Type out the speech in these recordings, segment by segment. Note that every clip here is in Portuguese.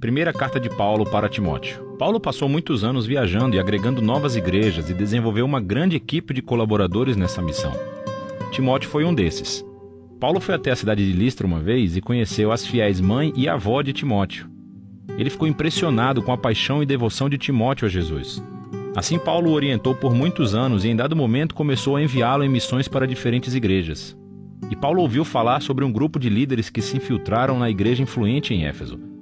Primeira carta de Paulo para Timóteo. Paulo passou muitos anos viajando e agregando novas igrejas e desenvolveu uma grande equipe de colaboradores nessa missão. Timóteo foi um desses. Paulo foi até a cidade de Listra uma vez e conheceu as fiéis mãe e avó de Timóteo. Ele ficou impressionado com a paixão e devoção de Timóteo a Jesus. Assim, Paulo o orientou por muitos anos e em dado momento começou a enviá-lo em missões para diferentes igrejas. E Paulo ouviu falar sobre um grupo de líderes que se infiltraram na igreja influente em Éfeso.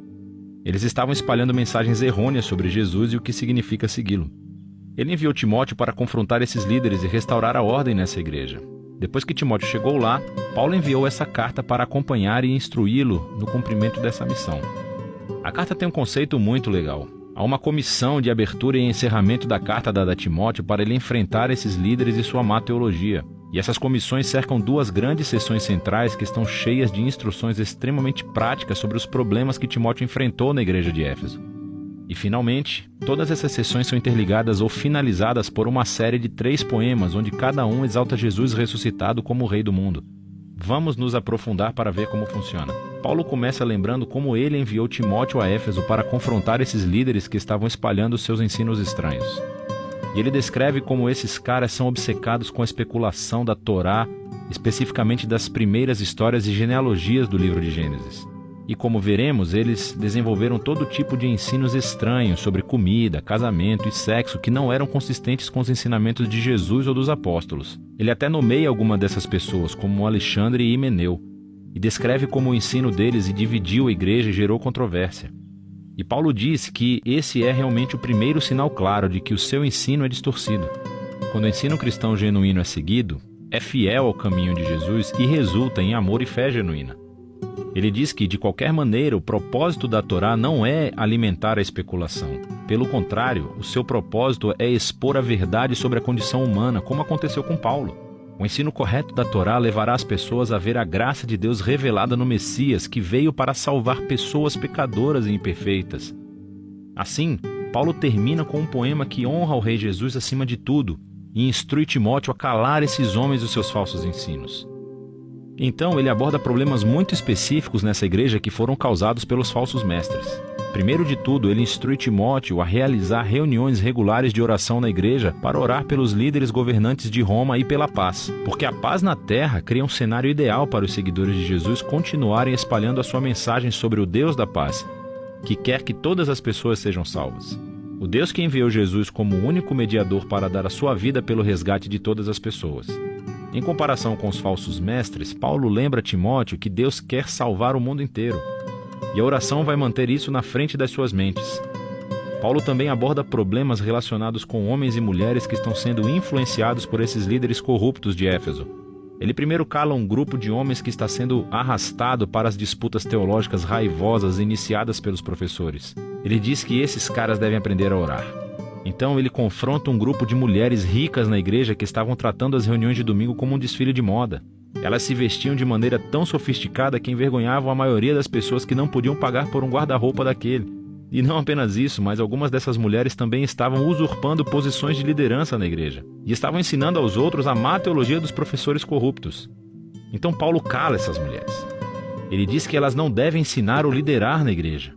Eles estavam espalhando mensagens errôneas sobre Jesus e o que significa segui-lo. Ele enviou Timóteo para confrontar esses líderes e restaurar a ordem nessa igreja. Depois que Timóteo chegou lá, Paulo enviou essa carta para acompanhar e instruí-lo no cumprimento dessa missão. A carta tem um conceito muito legal. Há uma comissão de abertura e encerramento da carta dada a Timóteo para ele enfrentar esses líderes e sua má teologia. E essas comissões cercam duas grandes seções centrais que estão cheias de instruções extremamente práticas sobre os problemas que Timóteo enfrentou na igreja de Éfeso. E, finalmente, todas essas seções são interligadas ou finalizadas por uma série de 3 poemas, onde cada um exalta Jesus ressuscitado como o Rei do mundo. Vamos nos aprofundar para ver como funciona. Paulo começa lembrando como ele enviou Timóteo a Éfeso para confrontar esses líderes que estavam espalhando seus ensinos estranhos. E ele descreve como esses caras são obcecados com a especulação da Torá, especificamente das primeiras histórias e genealogias do livro de Gênesis. E como veremos, eles desenvolveram todo tipo de ensinos estranhos sobre comida, casamento e sexo que não eram consistentes com os ensinamentos de Jesus ou dos apóstolos. Ele até nomeia alguma dessas pessoas, como Alexandre e Himeneu, e descreve como o ensino deles dividiu a igreja e gerou controvérsia. E Paulo diz que esse é realmente o primeiro sinal claro de que o seu ensino é distorcido. Quando o ensino cristão genuíno é seguido, é fiel ao caminho de Jesus e resulta em amor e fé genuína. Ele diz que, de qualquer maneira, o propósito da Torá não é alimentar a especulação. Pelo contrário, o seu propósito é expor a verdade sobre a condição humana, como aconteceu com Paulo. O ensino correto da Torá levará as pessoas a ver a graça de Deus revelada no Messias, que veio para salvar pessoas pecadoras e imperfeitas. Assim, Paulo termina com um poema que honra o Rei Jesus acima de tudo e instrui Timóteo a calar esses homens dos seus falsos ensinos. Então, ele aborda problemas muito específicos nessa igreja que foram causados pelos falsos mestres. Primeiro de tudo, ele instrui Timóteo a realizar reuniões regulares de oração na igreja para orar pelos líderes governantes de Roma e pela paz, porque a paz na terra cria um cenário ideal para os seguidores de Jesus continuarem espalhando a sua mensagem sobre o Deus da paz, que quer que todas as pessoas sejam salvas. O Deus que enviou Jesus como o único mediador para dar a sua vida pelo resgate de todas as pessoas. Em comparação com os falsos mestres, Paulo lembra Timóteo que Deus quer salvar o mundo inteiro. E a oração vai manter isso na frente das suas mentes. Paulo também aborda problemas relacionados com homens e mulheres que estão sendo influenciados por esses líderes corruptos de Éfeso. Ele primeiro cala um grupo de homens que está sendo arrastado para as disputas teológicas raivosas iniciadas pelos professores. Ele diz que esses caras devem aprender a orar. Então ele confronta um grupo de mulheres ricas na igreja que estavam tratando as reuniões de domingo como um desfile de moda. Elas se vestiam de maneira tão sofisticada que envergonhavam a maioria das pessoas que não podiam pagar por um guarda-roupa daquele. E não apenas isso, mas algumas dessas mulheres também estavam usurpando posições de liderança na igreja. E estavam ensinando aos outros a má teologia dos professores corruptos. Então Paulo cala essas mulheres. Ele diz que elas não devem ensinar ou liderar na igreja.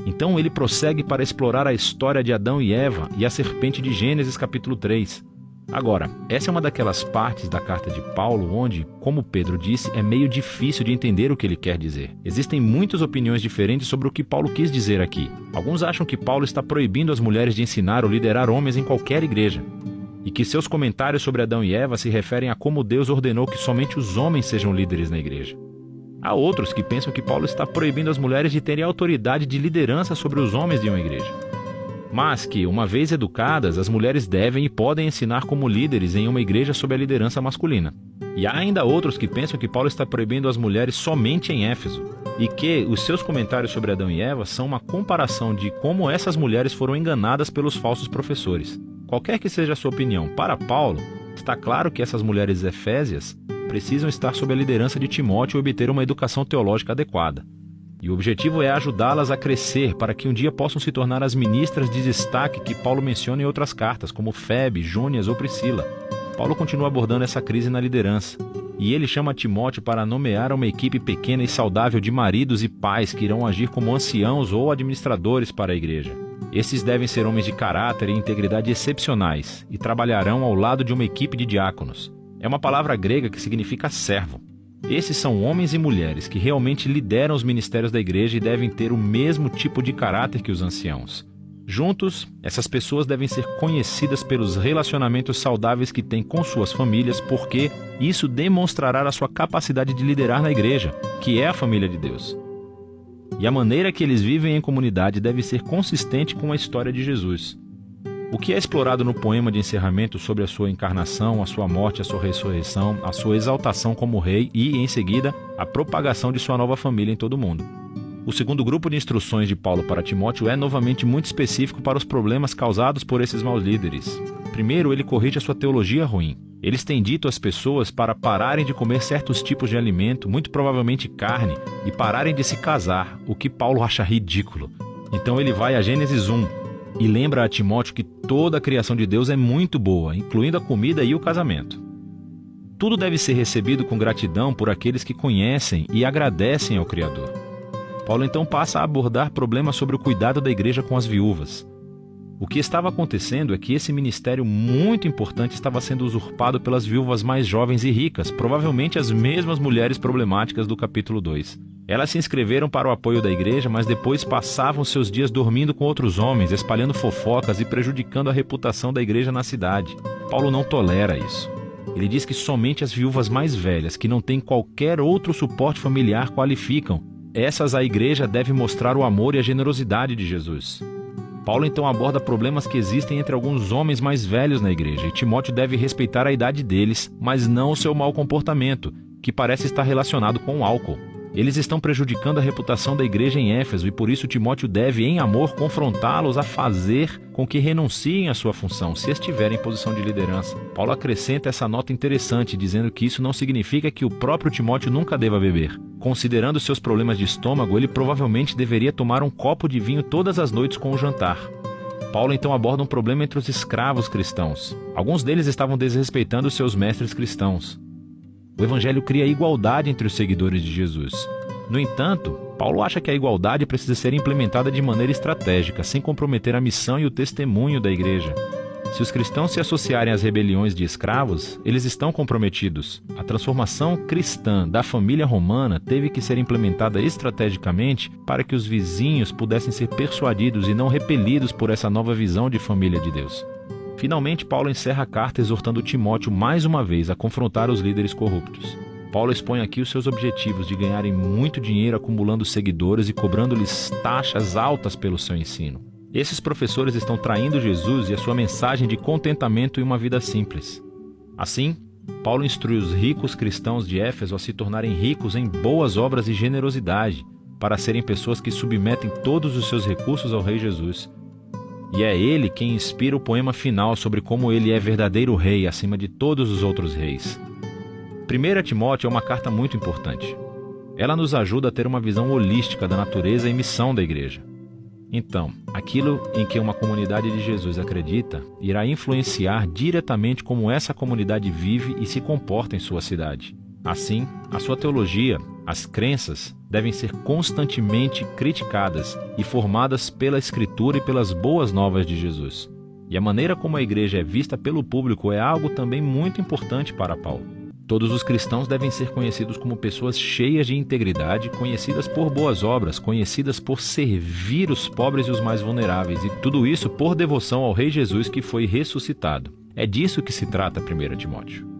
Então ele prossegue para explorar a história de Adão e Eva e a serpente de Gênesis capítulo 3. Agora, essa é uma daquelas partes da carta de Paulo onde, como Pedro disse, é meio difícil de entender o que ele quer dizer. Existem muitas opiniões diferentes sobre o que Paulo quis dizer aqui. Alguns acham que Paulo está proibindo as mulheres de ensinar ou liderar homens em qualquer igreja, e que seus comentários sobre Adão e Eva se referem a como Deus ordenou que somente os homens sejam líderes na igreja. Há outros que pensam que Paulo está proibindo as mulheres de terem autoridade de liderança sobre os homens de uma igreja. Mas que, uma vez educadas, as mulheres devem e podem ensinar como líderes em uma igreja sob a liderança masculina. E há ainda outros que pensam que Paulo está proibindo as mulheres somente em Éfeso, e que os seus comentários sobre Adão e Eva são uma comparação de como essas mulheres foram enganadas pelos falsos professores. Qualquer que seja a sua opinião, para Paulo, está claro que essas mulheres efésias precisam estar sob a liderança de Timóteo e obter uma educação teológica adequada. E o objetivo é ajudá-las a crescer para que um dia possam se tornar as ministras de destaque que Paulo menciona em outras cartas, como Febe, Júnias ou Priscila. Paulo continua abordando essa crise na liderança, e ele chama Timóteo para nomear uma equipe pequena e saudável de maridos e pais que irão agir como anciãos ou administradores para a igreja. Esses devem ser homens de caráter e integridade excepcionais e trabalharão ao lado de uma equipe de diáconos. É uma palavra grega que significa servo. Esses são homens e mulheres que realmente lideram os ministérios da igreja e devem ter o mesmo tipo de caráter que os anciãos. Juntos, essas pessoas devem ser conhecidas pelos relacionamentos saudáveis que têm com suas famílias, porque isso demonstrará a sua capacidade de liderar na igreja, que é a família de Deus. E a maneira que eles vivem em comunidade deve ser consistente com a história de Jesus. O que é explorado no poema de encerramento sobre a sua encarnação, a sua morte, a sua ressurreição, a sua exaltação como rei e, em seguida, a propagação de sua nova família em todo o mundo. O segundo grupo de instruções de Paulo para Timóteo é novamente muito específico para os problemas causados por esses maus líderes. Primeiro, ele corrige a sua teologia ruim. Eles têm dito às pessoas para pararem de comer certos tipos de alimento, muito provavelmente carne, e pararem de se casar, o que Paulo acha ridículo. Então ele vai a Gênesis 1 e lembra a Timóteo que toda a criação de Deus é muito boa, incluindo a comida e o casamento. Tudo deve ser recebido com gratidão por aqueles que conhecem e agradecem ao Criador. Paulo então passa a abordar problemas sobre o cuidado da igreja com as viúvas. O que estava acontecendo é que esse ministério muito importante estava sendo usurpado pelas viúvas mais jovens e ricas, provavelmente as mesmas mulheres problemáticas do capítulo 2. Elas se inscreveram para o apoio da igreja, mas depois passavam seus dias dormindo com outros homens, espalhando fofocas e prejudicando a reputação da igreja na cidade. Paulo não tolera isso. Ele diz que somente as viúvas mais velhas, que não têm qualquer outro suporte familiar, qualificam. Essas a igreja deve mostrar o amor e a generosidade de Jesus. Paulo então aborda problemas que existem entre alguns homens mais velhos na igreja, e Timóteo deve respeitar a idade deles, mas não o seu mau comportamento, que parece estar relacionado com o álcool. Eles estão prejudicando a reputação da igreja em Éfeso e por isso Timóteo deve, em amor, confrontá-los a fazer com que renunciem à sua função, se estiverem em posição de liderança. Paulo acrescenta essa nota interessante, dizendo que isso não significa que o próprio Timóteo nunca deva beber. Considerando seus problemas de estômago, ele provavelmente deveria tomar um copo de vinho todas as noites com o jantar. Paulo então aborda um problema entre os escravos cristãos. Alguns deles estavam desrespeitando seus mestres cristãos. O Evangelho cria igualdade entre os seguidores de Jesus. No entanto, Paulo acha que a igualdade precisa ser implementada de maneira estratégica, sem comprometer a missão e o testemunho da igreja. Se os cristãos se associarem às rebeliões de escravos, eles estão comprometidos. A transformação cristã da família romana teve que ser implementada estrategicamente para que os vizinhos pudessem ser persuadidos e não repelidos por essa nova visão de família de Deus. Finalmente, Paulo encerra a carta exortando Timóteo mais uma vez a confrontar os líderes corruptos. Paulo expõe aqui os seus objetivos de ganharem muito dinheiro acumulando seguidores e cobrando-lhes taxas altas pelo seu ensino. Esses professores estão traindo Jesus e a sua mensagem de contentamento e uma vida simples. Assim, Paulo instrui os ricos cristãos de Éfeso a se tornarem ricos em boas obras e generosidade, para serem pessoas que submetem todos os seus recursos ao Rei Jesus. E é ele quem inspira o poema final sobre como ele é verdadeiro rei acima de todos os outros reis. 1 Timóteo é uma carta muito importante. Ela nos ajuda a ter uma visão holística da natureza e missão da igreja. Então, aquilo em que uma comunidade de Jesus acredita irá influenciar diretamente como essa comunidade vive e se comporta em sua cidade. Assim, a sua teologia, as crenças, devem ser constantemente criticadas e formadas pela Escritura e pelas boas novas de Jesus. E a maneira como a igreja é vista pelo público é algo também muito importante para Paulo. Todos os cristãos devem ser conhecidos como pessoas cheias de integridade, conhecidas por boas obras, conhecidas por servir os pobres e os mais vulneráveis, e tudo isso por devoção ao Rei Jesus que foi ressuscitado. É disso que se trata 1 Timóteo.